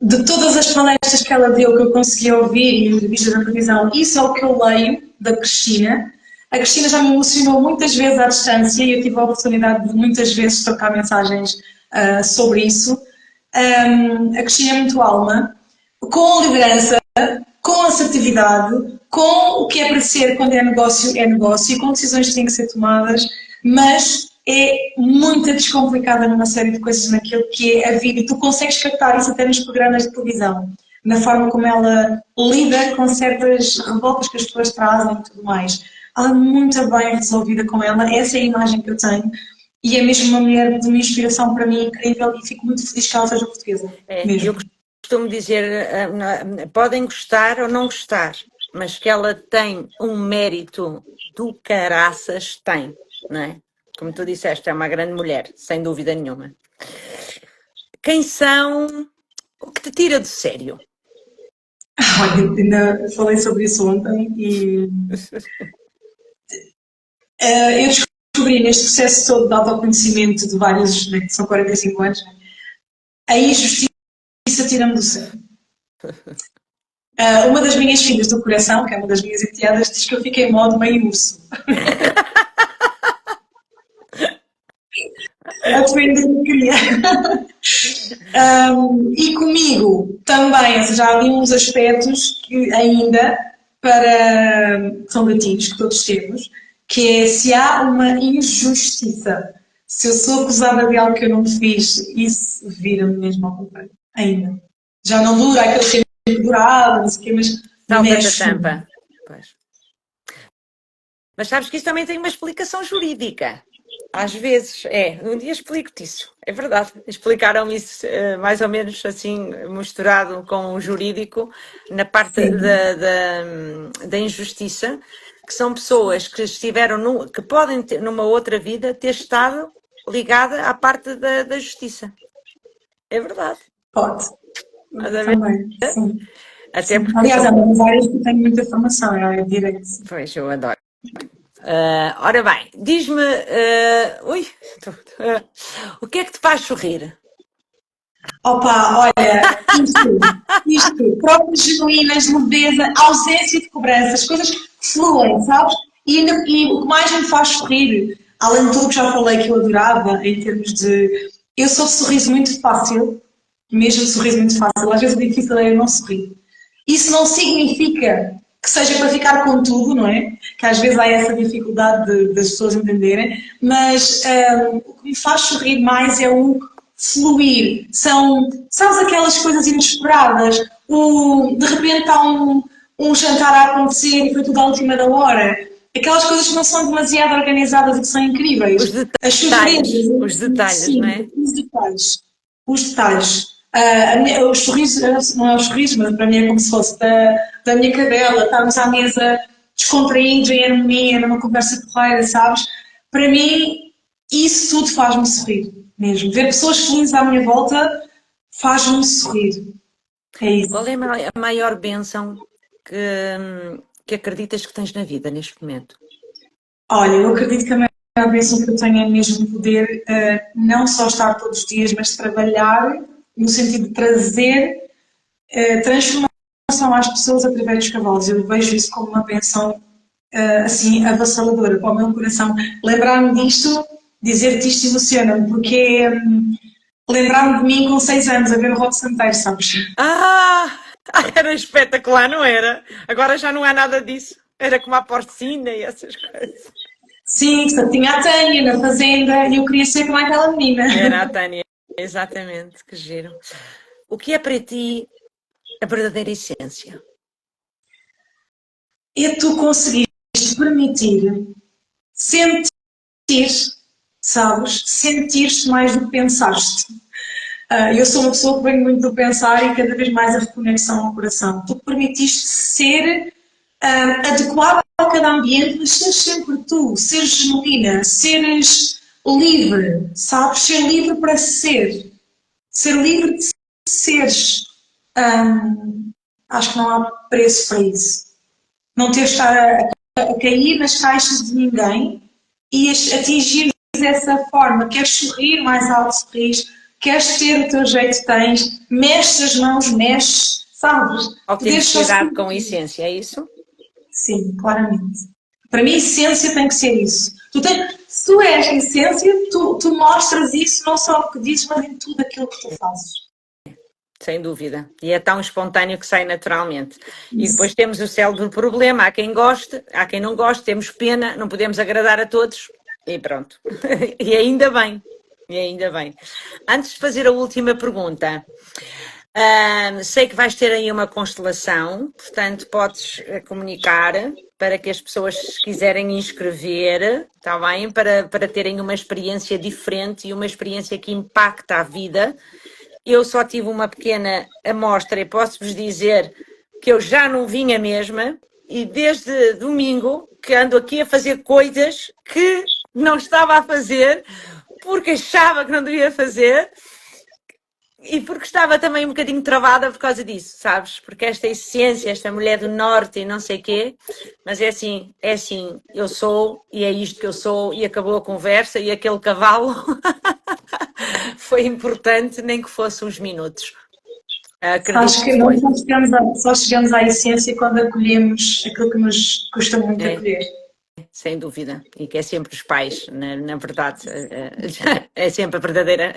De todas as palestras que ela deu que eu consegui ouvir e entrevistas na televisão, isso é o que eu leio da Cristina. A Cristina já me emocionou muitas vezes à distância e eu tive a oportunidade de muitas vezes trocar mensagens sobre isso. A Cristina é muito alma, com liderança, com assertividade, com o que é para ser quando é negócio e com decisões que têm que ser tomadas, mas é muito descomplicada numa série de coisas naquilo que é a vida e tu consegues captar isso até nos programas de televisão, na forma como ela lida com certas revoltas que as pessoas trazem e tudo mais. Ela é muito bem resolvida com ela, essa é a imagem que eu tenho e é mesmo uma mulher de uma inspiração para mim incrível e fico muito feliz que ela seja portuguesa, Eu mesmo. costumo dizer, podem gostar ou não gostar, mas que ela tem um mérito do caraças, tem, não é? Como tu disseste, é uma grande mulher, sem dúvida nenhuma. Quem são? O que te tira do sério? Olha, ainda falei sobre isso ontem e eu descobri neste processo todo de autoconhecimento de vários, né, que são 45 anos, a injustiça tira-me do sério. Uma das minhas filhas do coração, que é uma das minhas enteadas, diz que eu fiquei em modo meio urso. A defender o que queria. E comigo também, ou seja, há ali uns aspectos que ainda para que são gatilhos que todos temos, que é se há uma injustiça, se eu sou acusada de algo que eu não fiz, isso vira-me mesmo ao contrário. Ainda. Já não dura aquele tempo que durava, não sei o quê, mas Salta-te a mexe-me. tampa. Pois. Mas sabes que isso também tem uma explicação jurídica. Às vezes, um dia explico-te isso, é verdade. Explicaram-me isso mais ou menos assim, misturado com o jurídico, na parte Sim. da injustiça, que são pessoas que estiveram, que podem ter, numa outra vida, ter estado ligada à parte da justiça. É verdade. Pode. Estás a ver? Também, sim. Até Sim. porque Aliás, é são. uma das áreas que tenho muita formação, é a área de direito. Pois, eu adoro. Ora bem, diz-me. Ui, o que é que te faz sorrir? Opa, olha, isto, provas genuínas, leveza, ausência de cobranças, coisas que fluem, sabes? E o que mais me faz sorrir, além de tudo que já falei que eu adorava, em termos de. Eu sou de sorriso muito fácil, mesmo de sorriso muito fácil, às vezes o difícil é eu não sorrir. Isso não significa que seja para ficar com tudo, não é? Que às vezes há essa dificuldade das pessoas entenderem, mas o que me faz sorrir mais é o fluir. São, sabes, aquelas coisas inesperadas, de repente há um jantar a acontecer e foi tudo à última da hora. Aquelas coisas que não são demasiado organizadas e que são incríveis. Os As surpresas, os detalhes, não sim, é? os detalhes. Os detalhes. Os sorrisos, não é os sorrisos, mas para mim é como se fosse da minha cadela, estarmos à mesa descontraídos, em harmonia, numa conversa porreira, sabes? Para mim, isso tudo faz-me sorrir, mesmo. Ver pessoas felizes à minha volta faz-me sorrir. É Qual isso. é a maior bênção que acreditas que tens na vida neste momento? Olha, eu acredito que a maior bênção que eu tenho é mesmo poder não só estar todos os dias, mas trabalhar no sentido de trazer transformação às pessoas através dos cavalos. Eu vejo isso como uma bênção assim avassaladora para o meu coração. Lembrar-me disto, dizer-te isto emociona-me, porque é lembrar-me de mim com 6 anos a ver o Rod Santeiro, sabes? Ah! Era espetacular, não era? Agora já não há nada disso. Era como a porcina e essas coisas. Sim, só tinha a Tânia na fazenda e eu queria ser como aquela menina. Era a Tânia, exatamente, que giro. O que é para ti a verdadeira essência? E tu conseguiste permitir sentir, sabes? Sentir-se mais do que pensaste. Eu sou uma pessoa que venho muito do pensar e cada vez mais a reconexão ao coração. Tu permitiste ser adequada a cada ambiente, mas seres sempre tu, seres genuína, seres livre, sabes? Ser livre para ser. Ser livre de seres. Acho que não há preço para isso. Não ter de estar a cair nas caixas de ninguém e atingir dessa forma. Queres sorrir, mais alto sorris. Queres ter o teu jeito, tens. Mexes as mãos, mexes, sabes? Poderes só ser. Autenticidade com essência, é isso? Sim, claramente. Para mim, essência tem que ser isso. Se tu és essência, tu mostras isso não só no que dizes, mas em tudo aquilo que tu fazes. Sem dúvida. E é tão espontâneo que sai naturalmente. E Isso. depois temos o célebre problema. Há quem goste, há quem não goste, temos pena, não podemos agradar a todos. E pronto. E ainda bem. E ainda bem. Antes de fazer a última pergunta, sei que vais ter aí uma constelação, portanto podes comunicar para que as pessoas se quiserem inscrever, está bem? Para terem uma experiência diferente e uma experiência que impacta a vida. Eu só tive uma pequena amostra e posso-vos dizer que eu já não vinha mesma e desde domingo que ando aqui a fazer coisas que não estava a fazer porque achava que não devia fazer e porque estava também um bocadinho travada por causa disso, sabes? Porque esta essência, esta mulher do norte e não sei quê, mas é assim, eu sou e é isto que eu sou e acabou a conversa e aquele cavalo foi importante, nem que fosse uns minutos. Acredito Acho que que nós foi. só chegamos à essência quando acolhemos aquilo que nos custa muito É, acolher. sem dúvida. E que é sempre os pais, na verdade. É sempre a verdadeira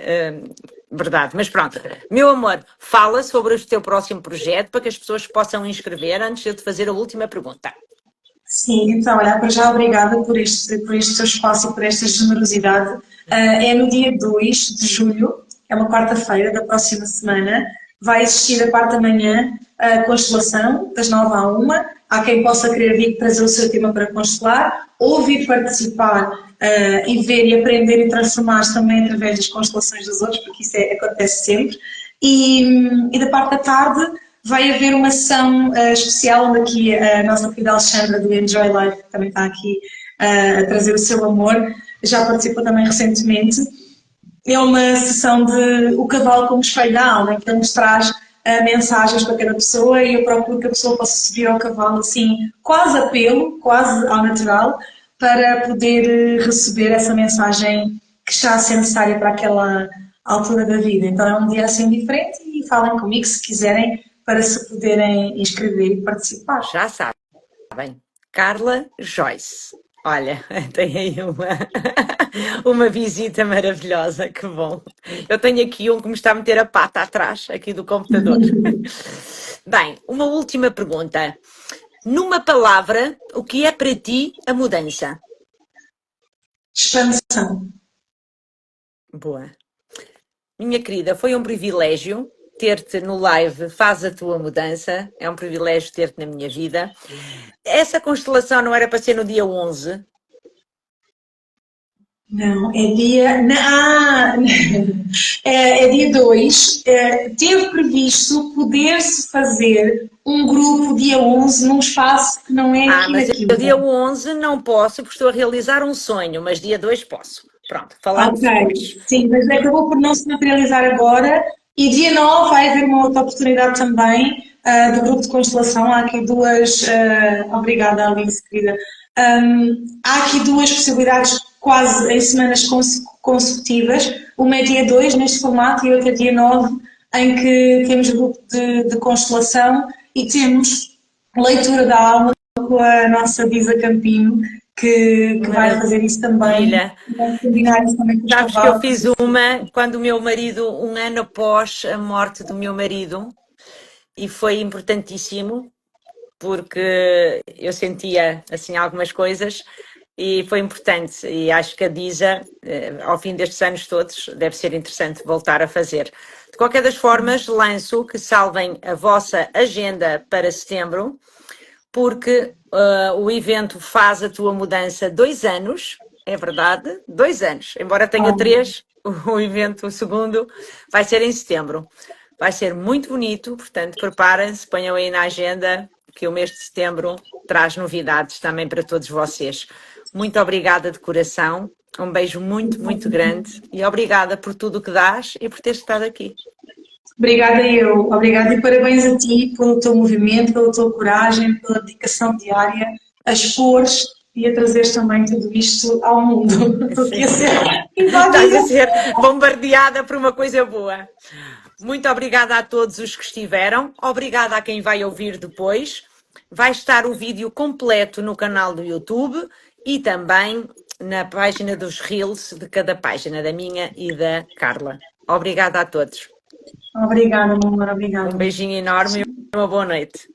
verdade. Mas pronto, meu amor, fala sobre o teu próximo projeto para que as pessoas possam inscrever antes de eu te fazer a última pergunta. Sim, então, olha, para já obrigada por este teu espaço e por esta generosidade. É no dia 2 de julho, é uma quarta-feira da próxima semana. Vai existir a parte da manhã a constelação, das 9 à 1. Há quem possa querer vir trazer o seu tema para constelar, ou vir participar e ver e aprender e transformar-se também através das constelações dos outros, porque isso acontece sempre. E da parte da tarde vai haver uma sessão especial onde aqui a nossa querida Alexandra do Enjoy Life, que também está aqui a trazer o seu amor, já participou também recentemente. É uma sessão de o cavalo como espelho da alma, em que ele nos traz mensagens para cada pessoa e eu procuro que a pessoa possa subir ao cavalo assim, quase a pelo, quase ao natural, para poder receber essa mensagem que está a ser necessária para aquela altura da vida. Então é um dia assim diferente e falem comigo se quiserem para se poderem inscrever e participar. Já sabem, Carla Joyce. Olha, tem aí uma visita maravilhosa, que bom. Eu tenho aqui um que me está a meter a pata atrás, aqui do computador. Bem, uma última pergunta. Numa palavra, o que é para ti a mudança? Expansão. Boa. Minha querida, foi um privilégio ter-te no live Faz a Tua Mudança. É um privilégio ter-te na minha vida. Essa constelação não era para ser no dia 11? Não, é dia. É dia 2. Teve previsto poder-se fazer um grupo dia 11 num espaço que não é aqui Mas na eu dia Quinta. 11 não posso, porque estou a realizar um sonho, mas dia 2 posso. Pronto, falamos Ok, depois. sim, mas acabou por não se materializar agora. E dia 9 vai haver uma outra oportunidade também do grupo de constelação. Há aqui duas. Obrigada, Alice, querida. Há aqui duas possibilidades quase em semanas consecutivas. Uma é dia 2 neste formato e outra é dia 9 em que temos grupo de constelação e temos leitura da alma com a nossa Bisa Campino, que vai fazer isso também. Maravilha. Vamos combinar isso também com os Sabes que eu cavalos. fiz uma quando o meu marido, um ano após a morte do meu marido, e foi importantíssimo, porque eu sentia assim algumas coisas e foi importante. E acho que a DISA, ao fim destes anos todos, deve ser interessante voltar a fazer. De qualquer das formas, lanço que salvem a vossa agenda para setembro, porque o evento faz a tua mudança 2 anos, é verdade, 2 anos, embora tenha 3, o evento, o segundo, vai ser em setembro. Vai ser muito bonito, portanto, preparem-se, ponham aí na agenda que o mês de setembro traz novidades também para todos vocês. Muito obrigada de coração, um beijo muito, muito grande e obrigada por tudo o que dás e por teres estado aqui. Obrigada eu, obrigada e parabéns a ti pelo teu movimento, pela tua coragem, pela dedicação diária, as cores e a trazeres também tudo isto ao mundo. Porque ia ser Estás invadida. a ser bombardeada por uma coisa boa. Muito obrigada a todos os que estiveram, obrigada a quem vai ouvir depois. Vai estar o vídeo completo no canal do YouTube e também na página dos Reels de cada página, da minha e da Carla. Obrigada a todos. Obrigada, meu amor, obrigada. Um beijinho enorme e uma boa noite.